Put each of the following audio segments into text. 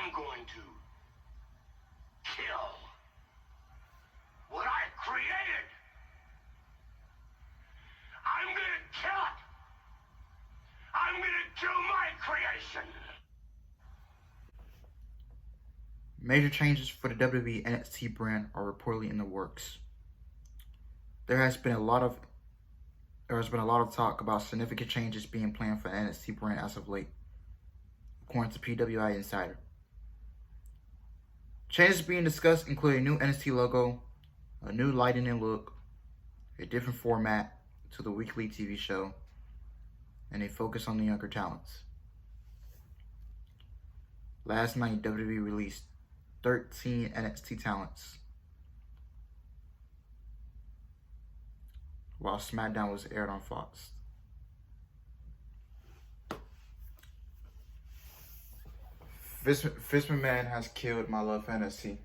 I'm going to kill what I created. I'm gonna kill it. I'm gonna kill my creation. Major changes for the WWE NXT brand are reportedly in the works. There has been a lot of talk about significant changes being planned for the NXT brand as of late, according to PWI Insider. Changes being discussed include a new NXT logo, a new lighting and look, a different format to the weekly TV show, and a focus on the younger talents. Last night, WWE released 13 NXT talents, while SmackDown was aired on Fox. Vince McMahon has killed my love fantasy.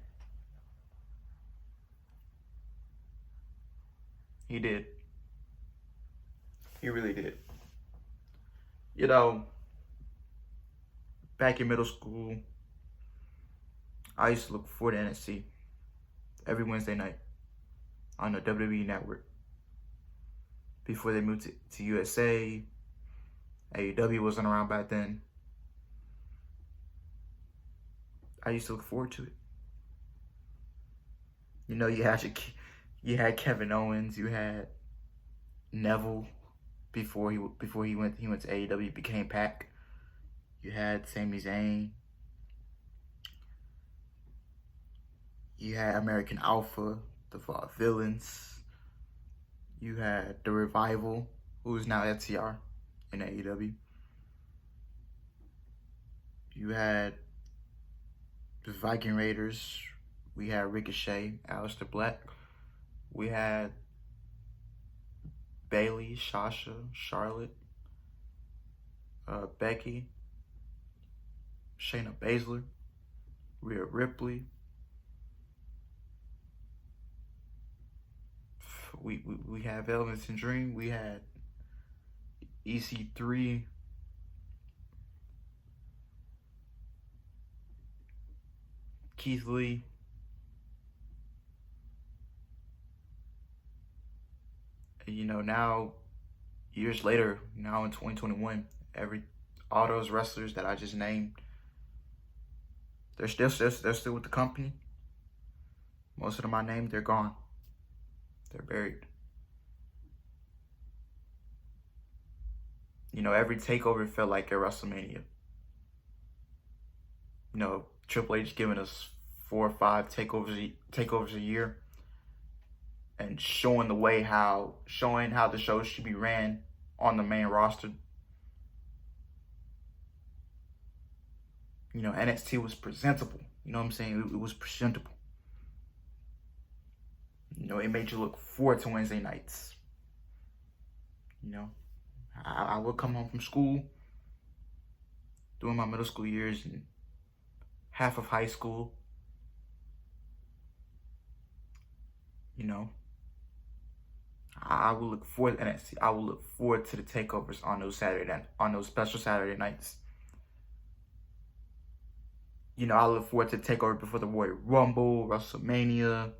He did. He really did. You know, back in middle school, I used to look forward to NXT every Wednesday night on the WWE Network. Before they moved to USA, AEW wasn't around back then. I used to look forward to it. You know, you had Kevin Owens, you had Neville before he went to AEW, became Pac. You had Sami Zayn. You had American Alpha, the Villains. You had the Revival, who is now FTR in AEW. You had the Viking Raiders. We had Ricochet, Aleister Black. We had Bayley, Sasha, Charlotte, Becky, Shayna Baszler, Rhea Ripley. We had Velvet and Dream. We had EC3. Keith Lee. And, you know, now, years later, now in 2021, all those wrestlers that I just named, they're still with the company. Most of them I named, they're gone. They're buried. You know, every takeover felt like a WrestleMania. You know, Triple H giving us 4 or 5 takeovers a year, and showing how the show should be ran on the main roster. You know, NXT was presentable. You know what I'm saying? It was presentable. You know, it made you look forward to Wednesday nights. You know, I would come home from school during my middle school years and half of high school. You know, I would look forward to NXT. I would look forward to the takeovers on those special Saturday nights. You know, I look forward to the takeover before the Royal Rumble, WrestleMania,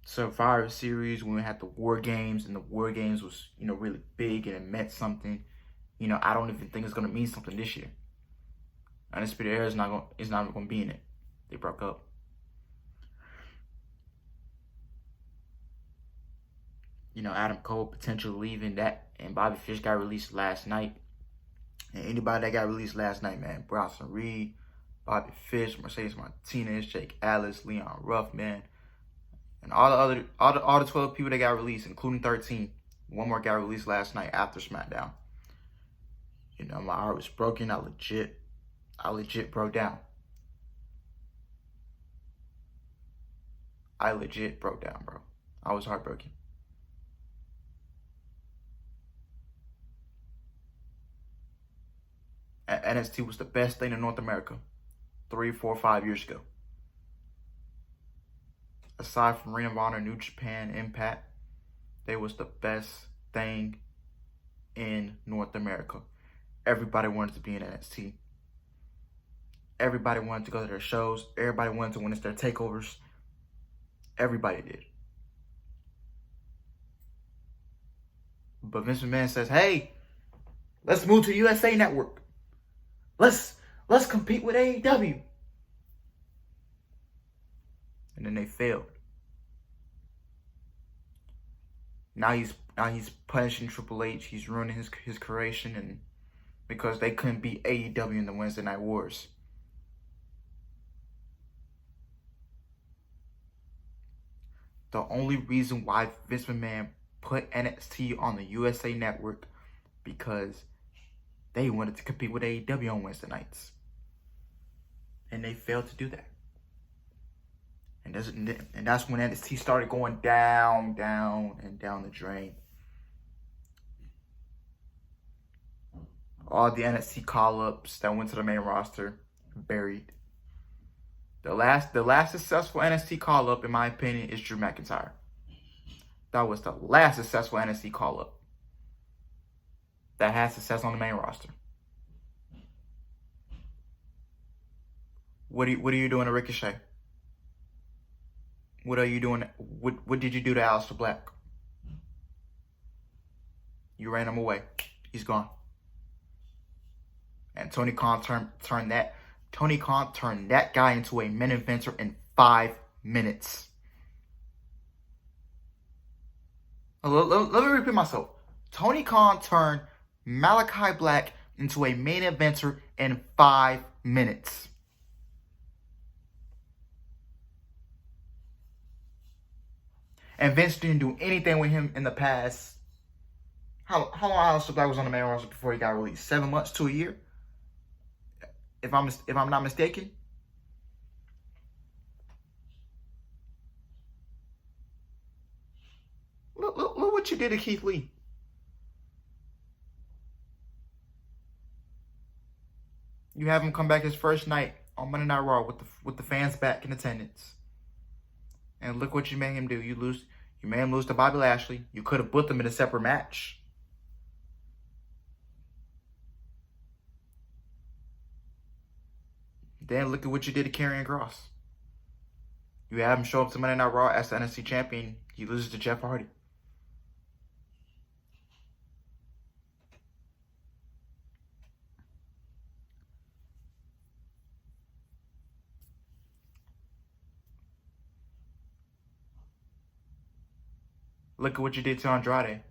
Survivor Series, when we had the War Games, and the War Games was, you know, really big and it meant something. You know, I don't even think it's gonna mean something this year. Undisputed Era is not gonna be in it. They broke up. You know, Adam Cole potentially leaving, that, and Bobby Fish got released last night. And anybody that got released last night, man, Bronson Reed, Bobby Fish, Mercedes Martinez, Jake Atlas, Leon Ruff, man, and all the 12 people that got released, including 13. One more got released last night after SmackDown. You know, my heart was broken. I legit broke down. I legit broke down, bro. I was heartbroken. NXT was the best thing in North America 3, 4, 5 years ago. Aside from Ring of Honor, New Japan, Impact, they was the best thing in North America. Everybody wanted to be in NXT. Everybody wanted to go to their shows. Everybody wanted to witness their takeovers. Everybody did. But Vince McMahon says, hey, let's move to the USA Network. Let's compete with AEW. And then they failed. Now he's punishing Triple H. He's ruining his creation, and because they couldn't beat AEW in the Wednesday Night Wars. The only reason why Vince McMahon put NXT on the USA Network because they wanted to compete with AEW on Wednesday nights. And they failed to do that. And that's when NXT started going down the drain. All the NXT call-ups that went to the main roster, buried. The last successful NXT call-up, in my opinion, is Drew McIntyre. That was the last successful NXT call-up that had success on the main roster. What are you doing to Ricochet? What are you doing? What did you do to Aleister Black? You ran him away. He's gone. And Tony Khan turned that guy into a main eventer in 5 minutes. Let me repeat myself. Tony Khan turned Malachi Black into a main eventer in 5 minutes. And Vince didn't do anything with him in the past. How long Aleister Black was on the main roster before he got released? 7 months to a year? If I'm not mistaken. Look what you did to Keith Lee. You have him come back his first night on Monday Night Raw with the fans back in attendance. And look what you made him do. You made him lose to Bobby Lashley. You could have put them in a separate match. Then look at what you did to Karrion Kross. You have him show up to Monday Night Raw as the NXT champion. He loses to Jeff Hardy. Look at what you did to Andrade.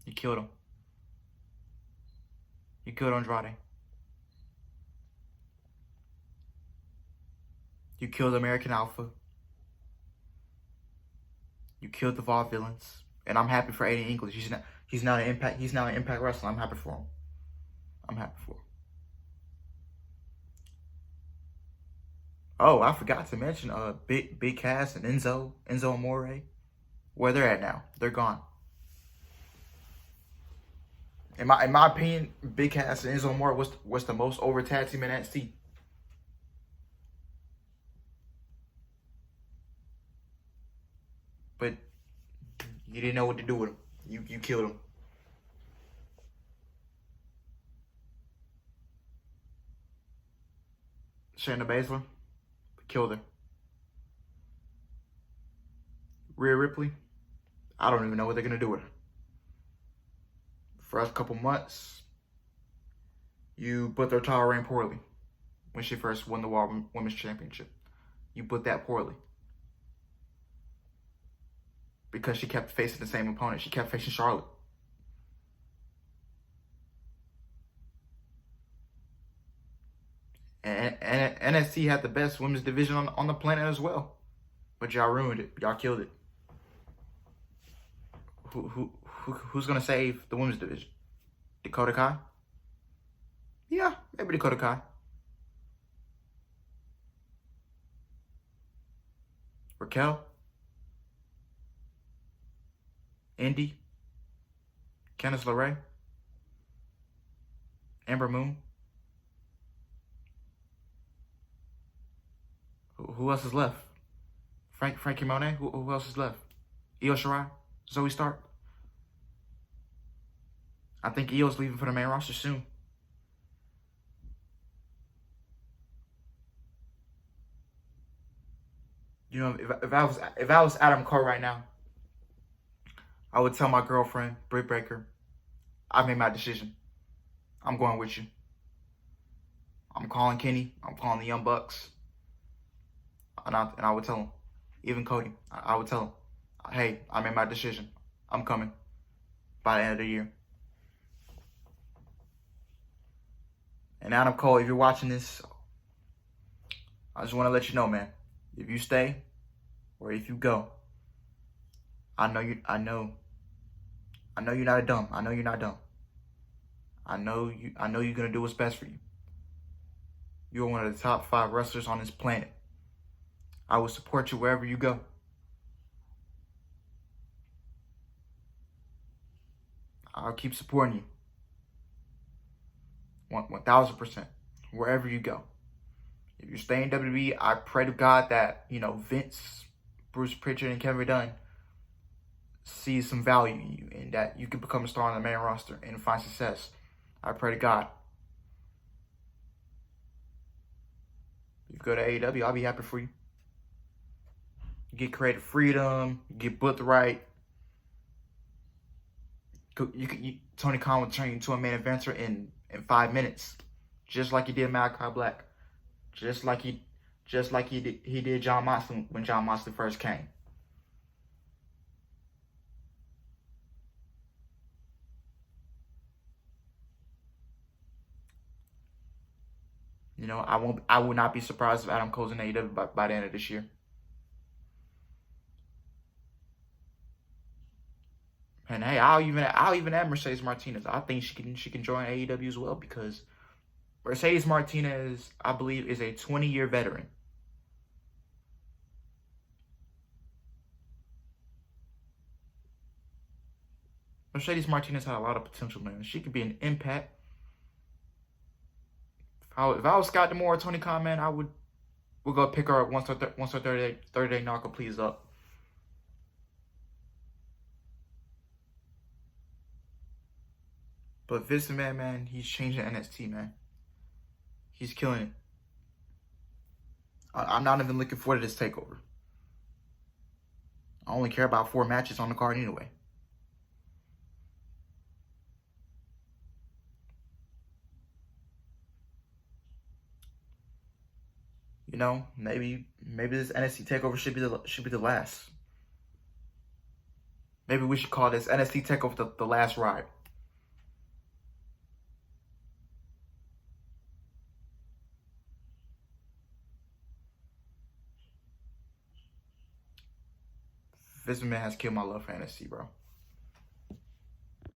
You killed him. You killed Andrade. You killed American Alpha. You killed the Vaudevillains. And I'm happy for Aiden English. He's now an Impact Wrestler. I'm happy for him. Oh, I forgot to mention Big Cass and Enzo Amore. Where they're at now. They're gone. In my opinion, Big Cass and Enzo Amore was the most over tag team in NXT. But you didn't know what to do with him. You killed him. Shayna Baszler, killed her. Rhea Ripley, I don't even know what they're going to do with her. First couple months, you put their title reign poorly. When she first won the Raw Women's Championship. You put that poorly. Because she kept facing the same opponent. She kept facing Charlotte. And NXT had the best women's division on the planet as well. But y'all ruined it. Y'all killed it. Who's going to save the women's division? Dakota Kai? Yeah, maybe Dakota Kai. Raquel? Indy? Candice LeRae? Ember Moon? Who else is left? Frankie Monet? Who else is left? Io Shirai? Zoe Stark? I think Io's leaving for the main roster soon. You know, if I was Adam Cole right now, I would tell my girlfriend, Britt Baker, I made my decision. I'm going with you. I'm calling Kenny. I'm calling the Young Bucks. And I would tell him, even Cody, I would tell him, hey, I made my decision. I'm coming by the end of the year. And Adam Cole, if you're watching this, I just want to let you know, man, if you stay or if you go, I know you're not dumb. I know you're not dumb. I know you're gonna do what's best for you. You're one of the top 5 wrestlers on this planet. I will support you wherever you go. I'll keep supporting you. 1000%. Wherever you go. If you stay in WWE, I pray to God that, Vince, Bruce Pritchard, and Kevin Dunn see some value in you and that you can become a star on the main roster and find success. I pray to God. If you go to AEW, I'll be happy for you. You get creative freedom, you get booked right. Tony Khan will turn you into a main eventer in 5 minutes, just like he did Malachi Black, just like he did John Moxley when John Moxley first came. I would not be surprised if Adam Cole's in AEW by the end of this year. And hey, I'll even add Mercedes Martinez. I think she can join AEW as well, because Mercedes Martinez, I believe, is a 20-year veteran. Mercedes Martinez had a lot of potential, man. She could be an impact. If I was Scott D'Amore or Tony Khan, man, we'll go pick her up once her 30-day knock completes up. But Vince McMahon, man, he's changing NXT, man. He's killing it. I'm not even looking forward to this takeover. I only care about 4 matches on the card anyway. Maybe this NXT takeover should be the last. Maybe we should call this NXT takeover the last ride. Vince McMahon has killed my love for NXT, bro.